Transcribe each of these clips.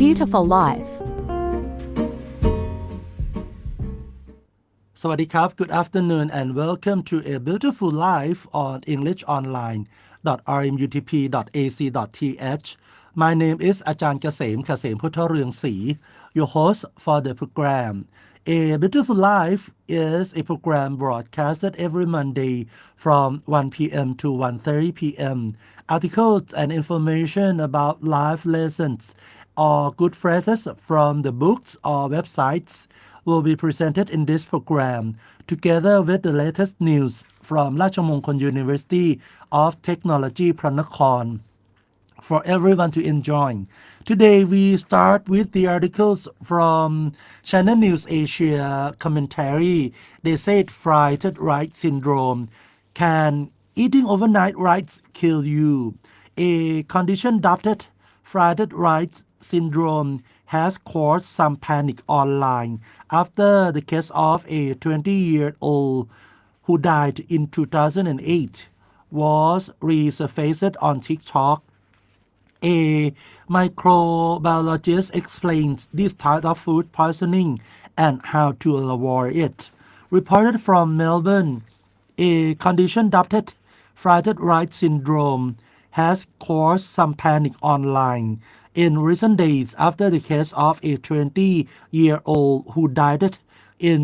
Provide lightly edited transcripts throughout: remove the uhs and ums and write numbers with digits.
beautiful life. สวัสดีครับ Good afternoon and welcome to A Beautiful Life on englishonline.rmutp.ac.th. My name is อาจารย์เกษมพุทธเรืองศรี your host for the program. A Beautiful Life is a program broadcasted every Monday from 1 p.m. to 1:30 p.m. Articles and information about life lessons or good phrases from the books or websites will be presented in this program together with the latest news from Rajamongkol University of Technology พระนคร for everyone to enjoy. Today we start with the articles from China News Asia commentary. They said fried rice syndrome. Can eating overnight rice kill you? A condition dubbed fried rice syndrome has caused some panic online after the case of a 20-year-old who died in 2008 was resurfaced on TikTok. A microbiologist explains this type of food poisoning and how to avoid it. Reported from Melbourne, a condition dubbed fried rice syndrome has caused some panic online in recent days after the case of a 20-year-old who died in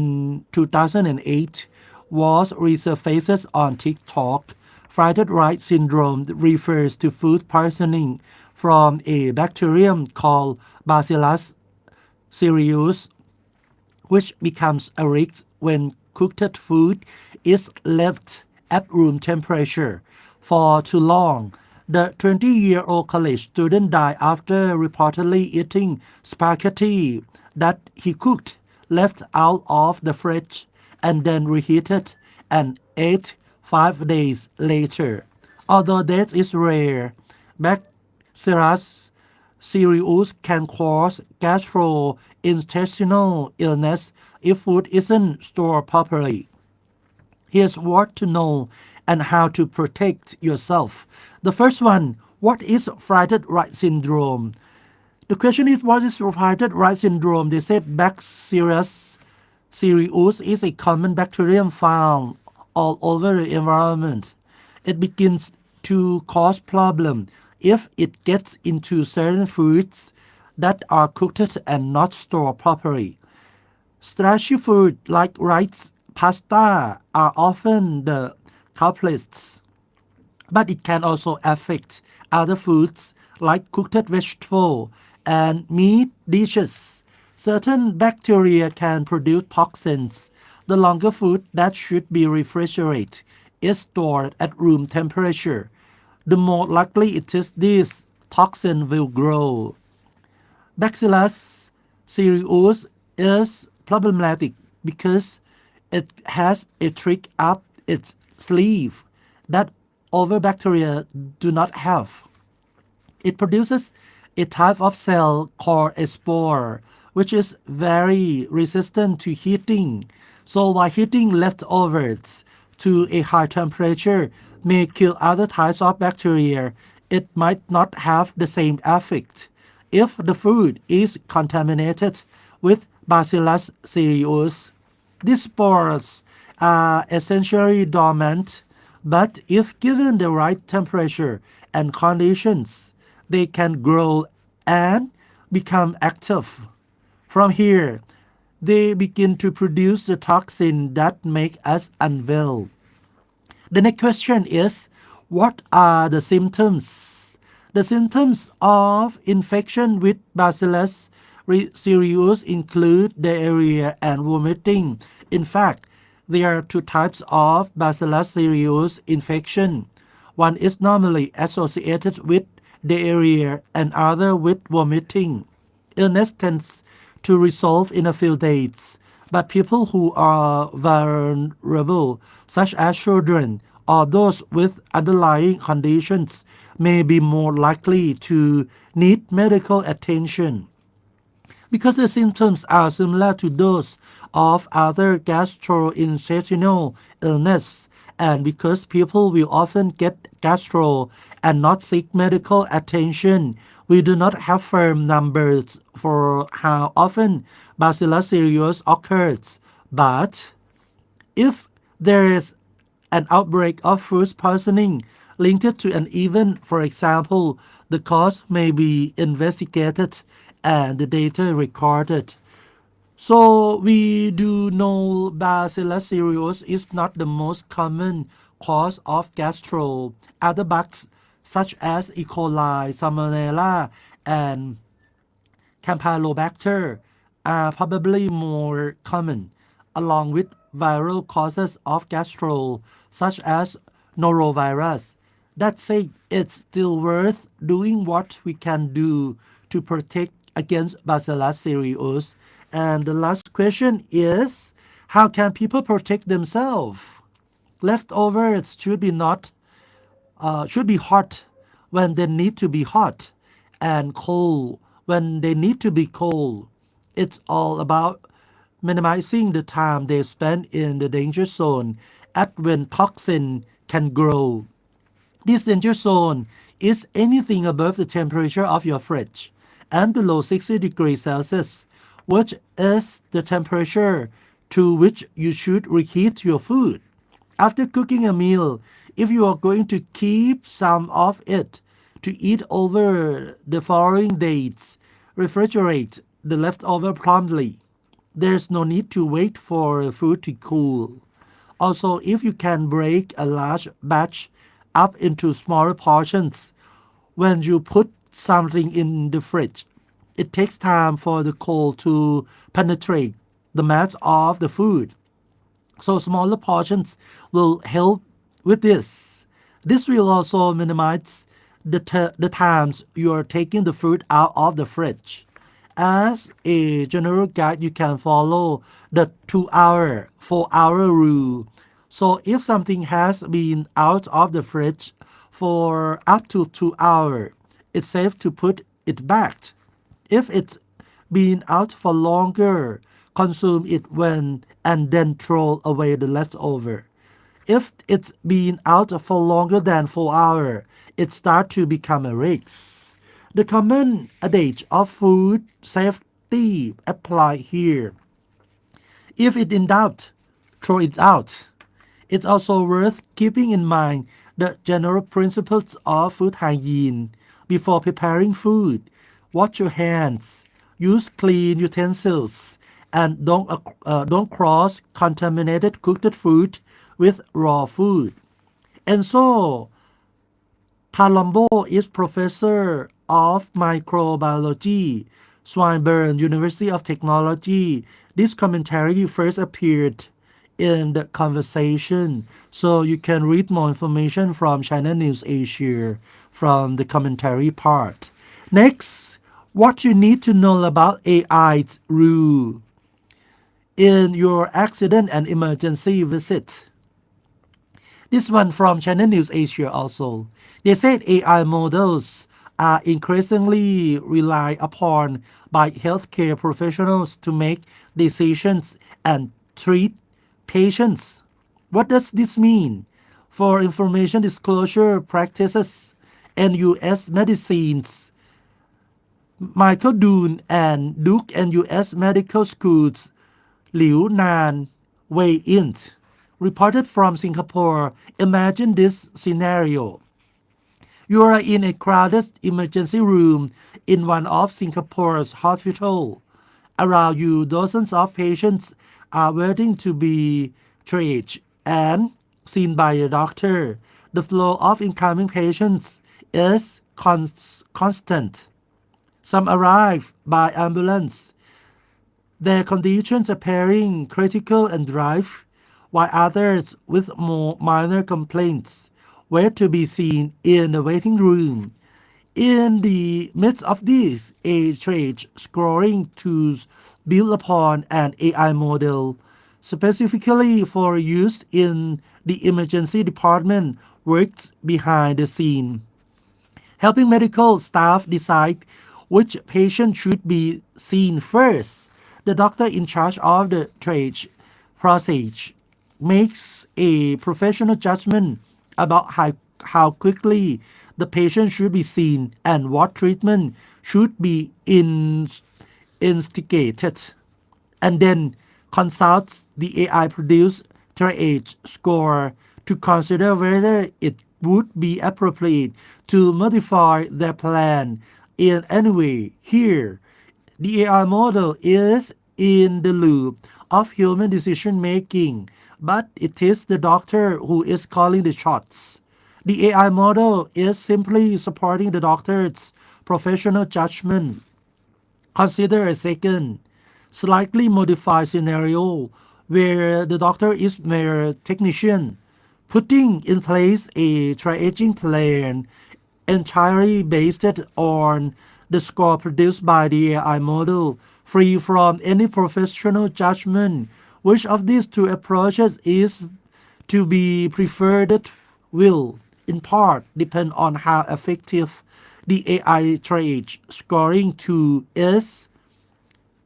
2008 was resurfaced on TikTok. Fried rice syndrome refers to food poisoning from a bacterium called Bacillus cereus, which becomes a risk when cooked food is left at room temperature for too long. The 20-year-old college student died after reportedly eating spaghetti that he cooked, left out of the fridge, and then reheated and ate 5 days later. Although death is rare, Bacillus cereus can cause gastrointestinal illness if food isn't stored properly. Here's what to know and how to protect yourself. The first one, what is fried rice syndrome? The question is, what is fried rice syndrome? They said Bacillus cereus is a common bacterium found all over the environment. It begins to cause problems if it gets into certain foods that are cooked and not stored properly. Starchy food like rice, pasta are often the culprits, but it can also affect other foods like cooked vegetables and meat dishes. Certain bacteria can produce toxins. The longer food that should be refrigerated is stored at room temperature, the more likely it is this toxin will grow. Bacillus cereus is problematic because it has a trick up its sleeve that other bacteria do not have. It produces a type of cell called a spore, which is very resistant to heating. So while heating leftovers to a high temperature may kill other types of bacteria, it might not have the same effect if the food is contaminated with Bacillus cereus. These spores are essentially dormant, but if given the right temperature and conditions, they can grow and become active. From here, they begin to produce the toxin that make us unwell. The next question is, what are the symptoms? The symptoms of infection with Bacillus cereus include diarrhea and vomiting. In fact, there are two types of Bacillus cereus infection. One is normally associated with diarrhea and other with vomiting. Illness tends to resolve in a few days, but people who are vulnerable, such as children or those with underlying conditions, may be more likely to need medical attention. Because the symptoms are similar to those of other gastrointestinal illness And because people will often get gastro and not seek medical attention, we do not have firm numbers for how often Bacillus cereus occurs. But if there is an outbreak of food poisoning linked to an event, for example, the cause may be investigated and the data recorded. So we do know Bacillus cereus is not the most common cause of gastro. Other bugs such as E. coli, Salmonella, and Campylobacter are probably more common, along with viral causes of gastro, such as norovirus. That said, it's still worth doing what we can do to protect against Bacillus cereus. And the last question is, how can people protect themselves? Leftovers should be hot when they need to be hot and cold when they need to be cold. It's all about minimizing the time they spend in the danger zone at when toxin can grow. This danger zone is anything above the temperature of your fridge and below 60 degrees Celsius, which is the temperature to which you should reheat your food. After cooking a meal, if you are going to keep some of it to eat over the following days, refrigerate the leftover promptly. There's no need to wait for food to cool. Also, if you can break a large batch up into smaller portions when you put something in the fridge, it takes time for the cold to penetrate the mass of the food. So smaller portions will help with this. This will also minimize the times you are taking the food out of the fridge. As a general guide, you can follow the 2 hour, 4 hour rule. So if something has been out of the fridge for up to 2 hours, it's safe to put it back. If it's been out for longer, consume it when and then throw away the leftover. If it's been out for longer than 4 hours, it starts to become a risk. The common adage of food safety apply here. If it in doubt, throw it out. It's also worth keeping in mind the general principles of food hygiene. Before preparing food, wash your hands, use clean utensils, and don't cross contaminated cooked food with raw food. And so, Palombo is professor of microbiology, Swinburne University of Technology. This commentary first appeared in the conversation. So you can read more information from China News Asia from the commentary part. Next, what you need to know about AI's rule in your accident and emergency visit. This one from China News Asia also. They said AI models are increasingly relied upon by healthcare professionals to make decisions and treat patients. What does this mean? For information disclosure practices and U.S. medicines, Michael Doon and Duke and U.S. Medical Schools Liu Nan Wei Int reported from Singapore. Imagine this scenario. You are in a crowded emergency room in one of Singapore's hospitals. Around you, dozens of patients are waiting to be triaged and seen by a doctor. The flow of incoming patients is constant. Some arrive by ambulance, their conditions appearing critical and drive, while others with more minor complaints wait to be seen in the waiting room. In the midst of this, a triage scoring tools built upon an AI model specifically for use in the emergency department works behind the scene, helping medical staff decide which patient should be seen first. The doctor in charge of the triage process makes a professional judgment about how quickly the patient should be seen and what treatment should be instigated, and then consults the AI produced triage score to consider whether it would be appropriate to modify their plan in any way. Here, the AI model is in the loop of human decision making, but it is the doctor who is calling the shots. The AI model is simply supporting the doctor's professional judgment. Consider a second, slightly modified scenario where the doctor is mere technician, putting in place a triaging plan entirely based on the score produced by the AI model, free from any professional judgment. Which of these two approaches is to be preferred will, in part, depend on how effective the AI triage scoring tool is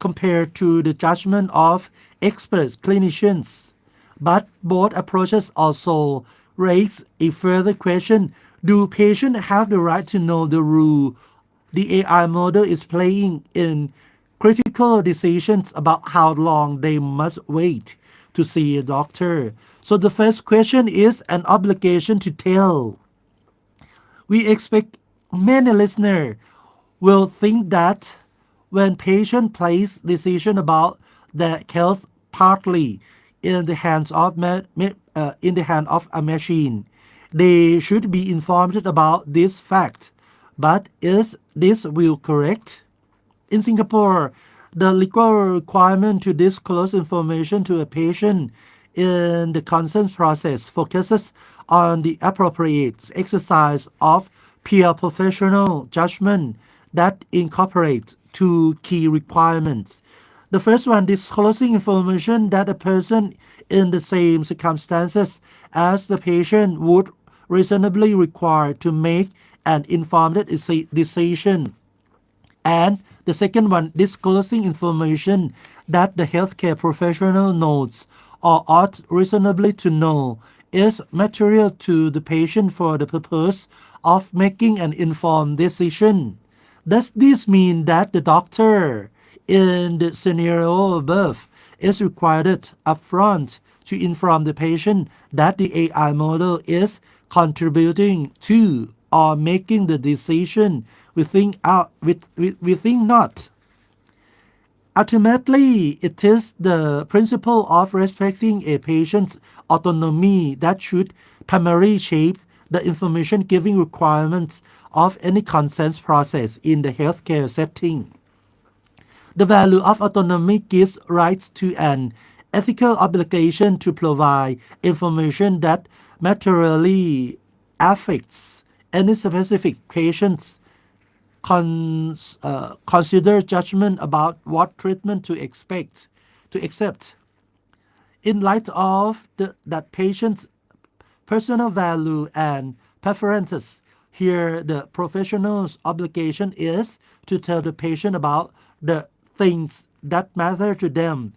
compared to the judgment of expert clinicians. But both approaches also raise a further question. Do patients have the right to know the role the AI model is playing in critical decisions about how long they must wait to see a doctor? So the first question is an obligation to tell. We expect many listeners will think that when patients place decision about their health partly in the hands of in the hand of a machine, they should be informed about this fact. But is this will correct? In Singapore, the legal requirement to disclose information to a patient in the consent process focuses on the appropriate exercise of peer professional judgment that incorporates two key requirements. The first one, disclosing information that a person in the same circumstances as the patient would reasonably require to make an informed decision. And the second one, disclosing information that the healthcare professional knows or ought reasonably to know is material to the patient for the purpose of making an informed decision. Does this mean that the doctor in the scenario above is required upfront to inform the patient that the AI model is contributing to or making the decision? We think not. Ultimately, it is the principle of respecting a patient's autonomy that should primarily shape the information giving requirements of any consent process in the healthcare setting. The value of autonomy gives rise to an ethical obligation to provide information that materially affects any specific patient's consider judgment about what treatment to accept. In light of that patient's personal value and preferences, here the professional's obligation is to tell the patient about the things that matter to them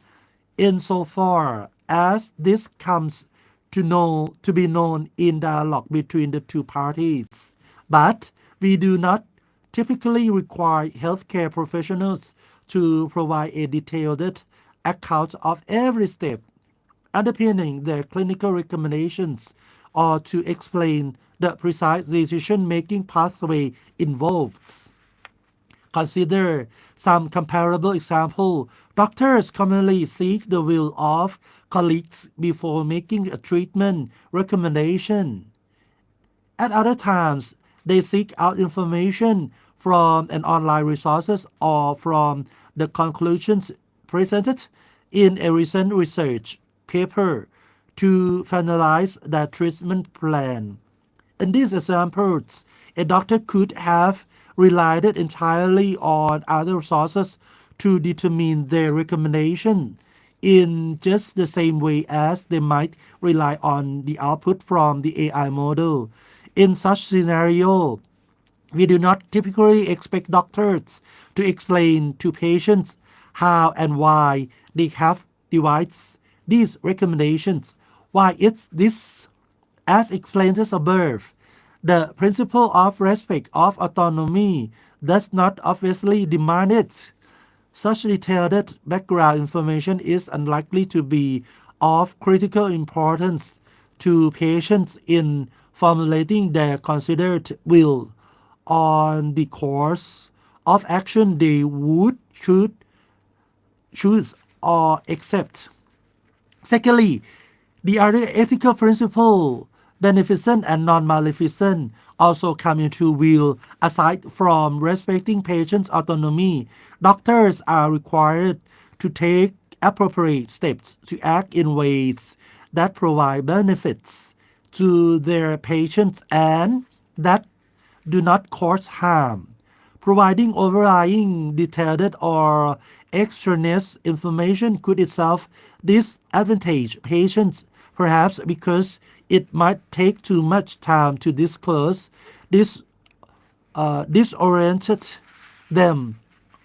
insofar as this comes to be known in dialogue between the two parties. But we do not typically require healthcare professionals to provide a detailed account of every step underpinning their clinical recommendations or to explain the precise decision-making pathway involved. Consider some comparable example. Doctors commonly seek the will of colleagues before making a treatment recommendation. At other times, they seek out information from an online resources or from the conclusions presented in a recent research paper to finalize their treatment plan. In these examples, a doctor could have relied entirely on other sources to determine their recommendation in just the same way as they might rely on the output from the AI model. In such scenario, we do not typically expect doctors to explain to patients how and why they have devised these recommendations. Why it's this? As explained above, the principle of respect of autonomy does not obviously demand it. Such detailed background information is unlikely to be of critical importance to patients in formulating their considered will on the course of action they would should choose or accept. Secondly, the other ethical principle, beneficent and non-maleficent, also come into view. Aside from respecting patients' autonomy, doctors are required to take appropriate steps to act in ways that provide benefits to their patients and that do not cause harm. Providing overlying detailed or extraneous information could itself disadvantage patients, perhaps because it might take too much time to disclose, this disoriented them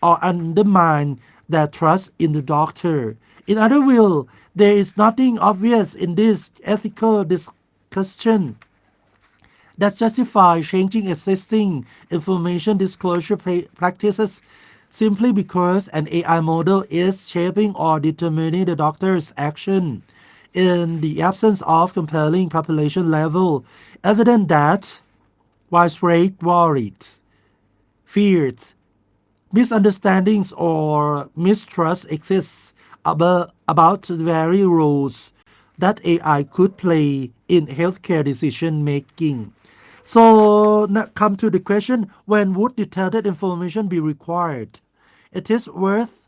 or undermine their trust in the doctor. In other words, there is nothing obvious in this ethical discussion that justify changing existing information disclosure practices simply because an AI model is shaping or determining the doctor's action. In the absence of compelling population level evidence that widespread worries, fears, misunderstandings, or mistrust exists about the very roles that AI could play in healthcare decision making. So now come to the question, when would detailed information be required? It is worth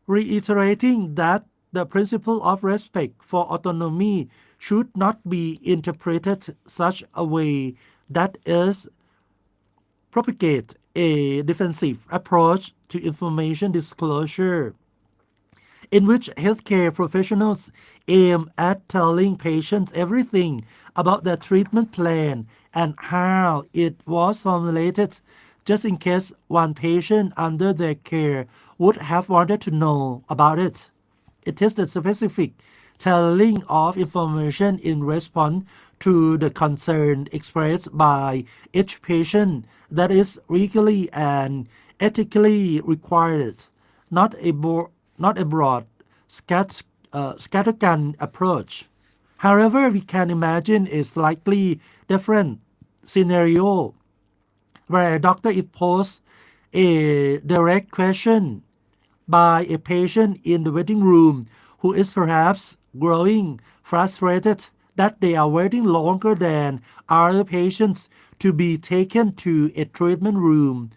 reiterating that the principle of respect for autonomy should not be interpreted such a way that is propagate a defensive approach to information disclosure, in which healthcare professionals aim at telling patients everything about their treatment plan and how it was formulated, just in case one patient under their care would have wanted to know about it. It is the specific telling of information in response to the concern expressed by each patient that is legally and ethically required, not a, not a broad, scattergun approach. However, we can imagine a slightly different scenario where a doctor is posed a direct question by a patient in the waiting room who is perhaps growing frustrated that they are waiting longer than other patients to be taken to a treatment room.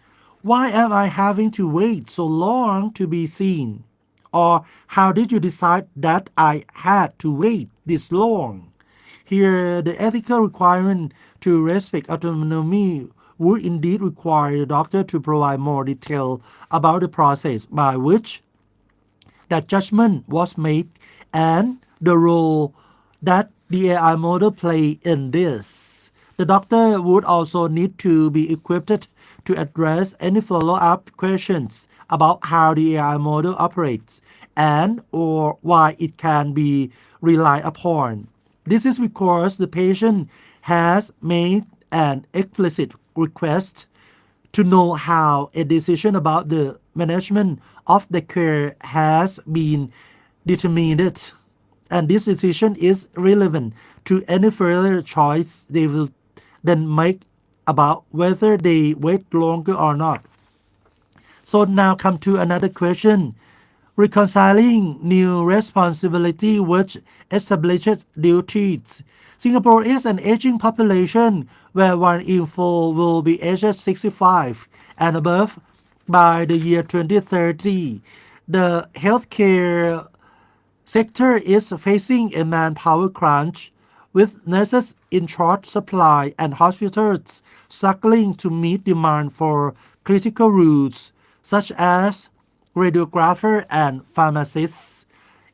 Why am I having to wait so long to be seen? Or how did you decide that I had to wait this long? Here, the ethical requirement to respect autonomy would indeed require the doctor to provide more detail about the process by which that judgment was made and the role that the AI model play in this. The doctor would also need to be equipped to address any follow-up questions about how the AI model operates and or why it can be relied upon. This is because the patient has made an explicit request to know how a decision about the management of the care has been determined, and this decision is relevant to any further choice they will then make about whether they wait longer or not. So now come to another question. Reconciling new responsibility which establishes duties. Singapore is an aging population where 1 in 4 will be aged 65 and above by the year 2030. The healthcare sector is facing a manpower crunch, with nurses in short supply and hospitals struggling to meet demand for critical roles such as radiographer and pharmacists.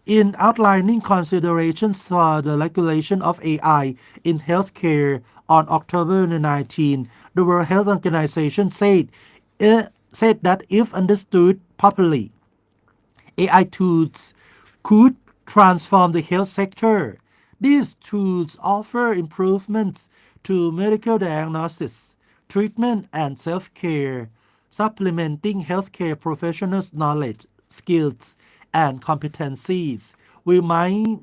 In outlining considerations for the regulation of AI in healthcare on October 19, the World Health Organization said that if understood properly, AI tools could transform the health sector. These tools offer improvements to medical diagnosis, treatment, and self care, supplementing healthcare professionals' knowledge, skills, and competencies. We might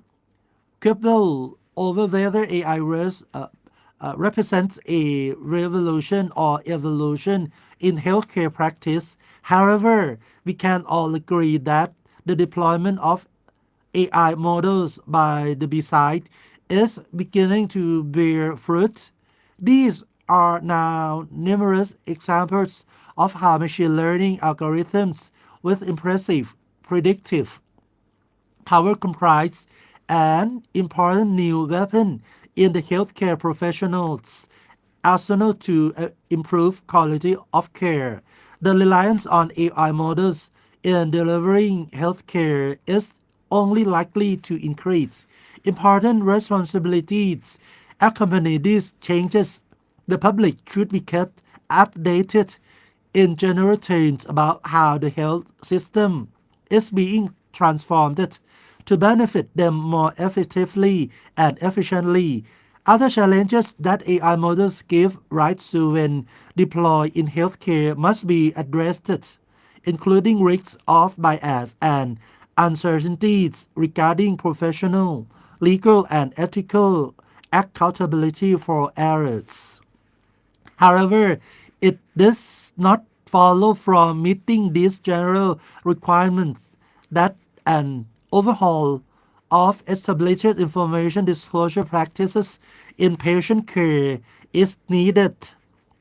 quibble over whether represents a revolution or evolution in healthcare practice. However, we can all agree that the deployment of AI models by the B-side is beginning to bear fruit. These are now numerous examples of how machine learning algorithms with impressive predictive power comprise an important new weapon in the healthcare professionals' arsenal to improve quality of care. The reliance on AI models in delivering healthcare is only likely to increase. Important responsibilities accompany these changes. The public should be kept updated in general terms about how the health system is being transformed to benefit them more effectively and efficiently. Other challenges that AI models give rise to when deployed in healthcare must be addressed, including risks of bias and uncertainties regarding professional, legal, and ethical accountability for errors. However, it does not follow from meeting these general requirements that an overhaul of established information disclosure practices in patient care is needed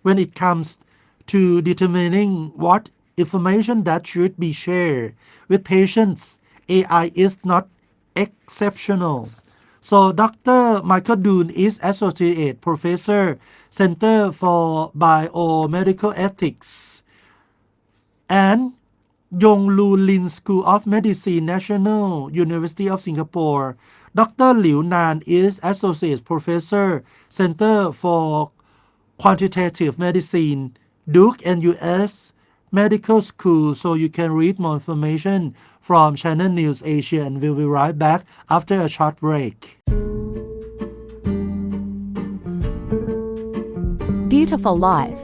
when it comes to determining what information that should be shared with patients. AI is not exceptional. So Dr. Michael Dunn is Associate Professor, Center for Biomedical Ethics, and Yong Lu Lin School of Medicine, National University of Singapore. Dr. Liu Nan is Associate Professor, Center for Quantitative Medicine, Duke and US Medical School. So you can read more information from Channel News Asia, and we'll be right back after a short break. Beautiful life.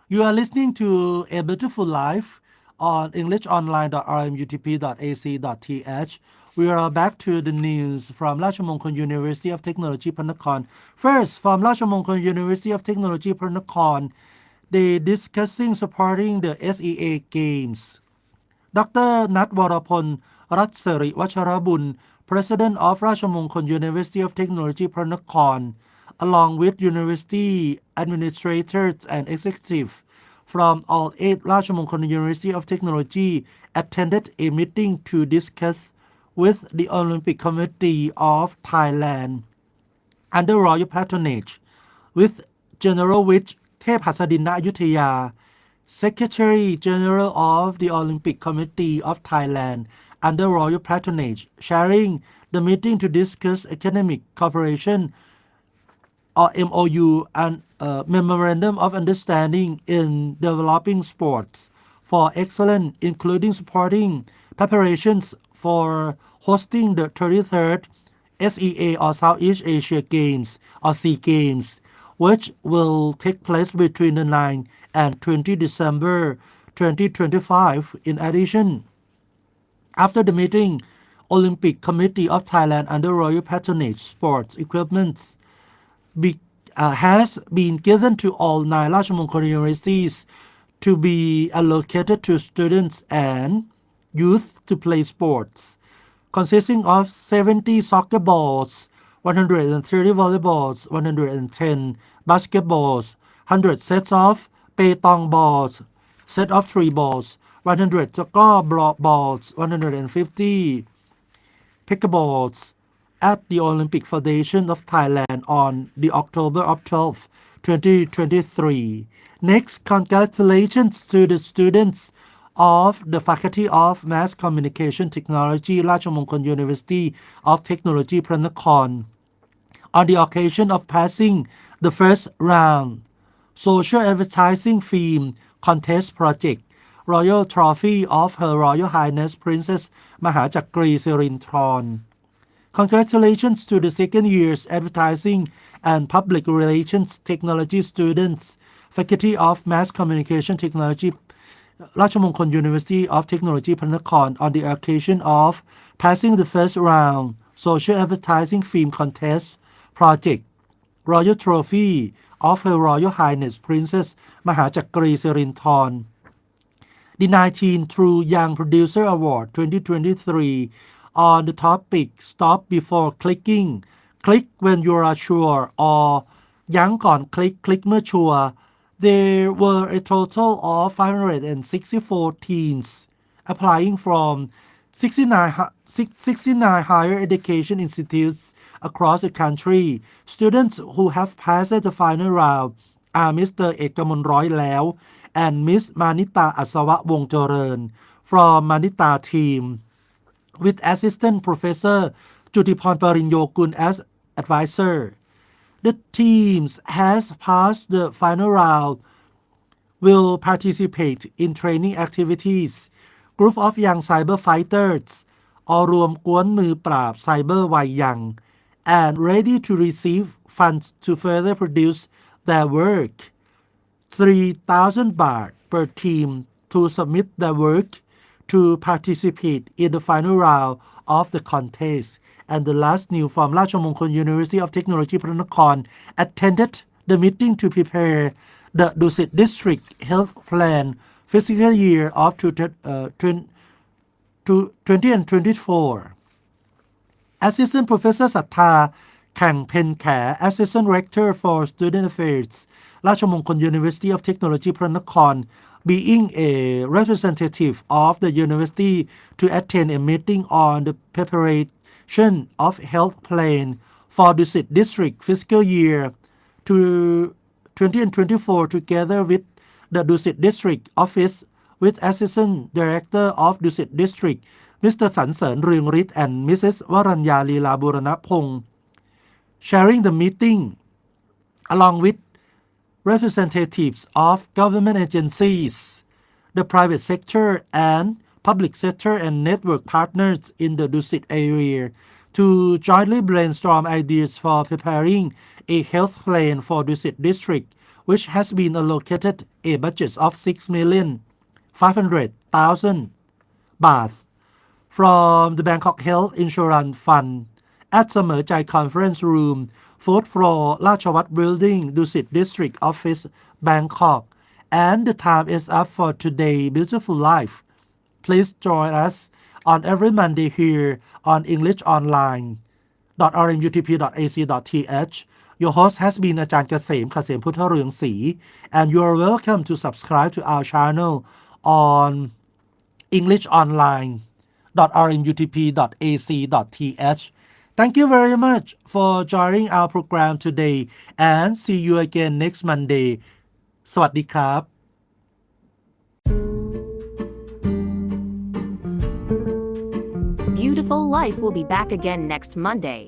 You are listening to A Beautiful Life on englishonline.rmutp.ac.th. We are back to the news from Rajamongkol University of Technology, Panakorn. First, from Rajamongkol University of Technology, Panakorn, they discussing supporting the SEA Games. Dr. Nat Warapon Ratsari Wacharabun, President of Rajamongkol University of Technology, Panakorn, along with university administrators and executives from all 8 Rajamongkol University of Technology, attended a meeting to discuss with the Olympic Committee of Thailand under royal patronage with General Wich Thephasadin Ayuthaya, Secretary General of the Olympic Committee of Thailand under royal patronage, sharing the meeting to discuss academic cooperation or MOU and Memorandum of Understanding in developing sports for excellence, including supporting preparations for hosting the 33rd SEA or Southeast Asia Games or SEA Games, which will take place between the 9th and 20 December 2025. In addition, after the meeting, Olympic Committee of Thailand under royal patronage sports equipment has been given to all 9 Rajamongkol universities to be allocated to students and youth to play sports, consisting of 70 soccer balls, 130 volleyballs, 110 basketballs, 100 sets of paytong balls, set of 3 balls, 100 soccer balls, 150 pickleballs at the Olympic Foundation of Thailand on the October of 12, 2023. Next, congratulations to the students of the Faculty of Mass Communication Technology, Rajamongkol University of Technology, Pranakon, on the occasion of passing the first round social advertising film contest project Royal Trophy of Her Royal Highness Princess มหาจักรีสิรินธร Congratulations to the second year's advertising and public relations technology students, Faculty of Mass Communication Technology, ราชมงคล University of Technology พระนคร on the occasion of passing the first round social advertising film contest project Royal Trophy of Her Royal Highness Princess มหาจักรีสิรินธร The 19th True Young Producer Award 2023 on the topic Stop Before Clicking Click When You Are Sure or ยั้งก่อนคลิกคลิกเมื่อชัวร์ There were a total of 564 teams applying from 69 higher education institutes across the country. Students who have passed the final round are Mr. เอกมลร้อยแล้ว and Miss Manita อัศวะวงศ์เจริญ from Manita team with Assistant Professor จุติพรปริญโยกุล as advisor. The teams has passed the final round will participate in training activities. Group of young cyber fighters อรวมกวนมือปราบไซเบอร์วัยยัง and ready to receive funds to further produce their work. 3,000 baht per team to submit their work to participate in the final round of the contest. And the last new from ราชมงคล University of Technology พระนคร attended the meeting to prepare the Dusit District Health Plan fiscal year of 20 and 24. Assistant Professor ศรัทธาแข่งเพ็ญแข Assistant Rector for Student Affairs ราชมงคล University of Technology พระนคร being a representative of the university to attend a meeting on the preparation of health plan for Dusit District fiscal year to 20 and 24 together with the Dusit District Office with Assistant Director of Dusit District Mr. สรรเสริญเรืองฤทธิ์ and Mrs. วรัญญาลีลาบูรณพงศ์ sharing the meeting along with representatives of government agencies, the private sector and public sector and network partners in the Dusit area to jointly brainstorm ideas for preparing a health plan for Dusit district, which has been allocated a budget of 6,500,000 baht from the Bangkok Health Insurance Fund at เสมอใจ Conference Room, 4th floor, ราชวัตร Building, Dusit District Office, Bangkok. And the time is up for today, Beautiful Life. Please join us on every Monday here on English Online.rmutp.ac.th. Your host has been อาจารย์เกษม พุทธเรืองศรี and you are welcome to subscribe to our channel on English Online.rmutp.ac.th. Thank you very much for joining our program today and see you again next Monday. สวัสดีครับ Beautiful Life will be back again next Monday.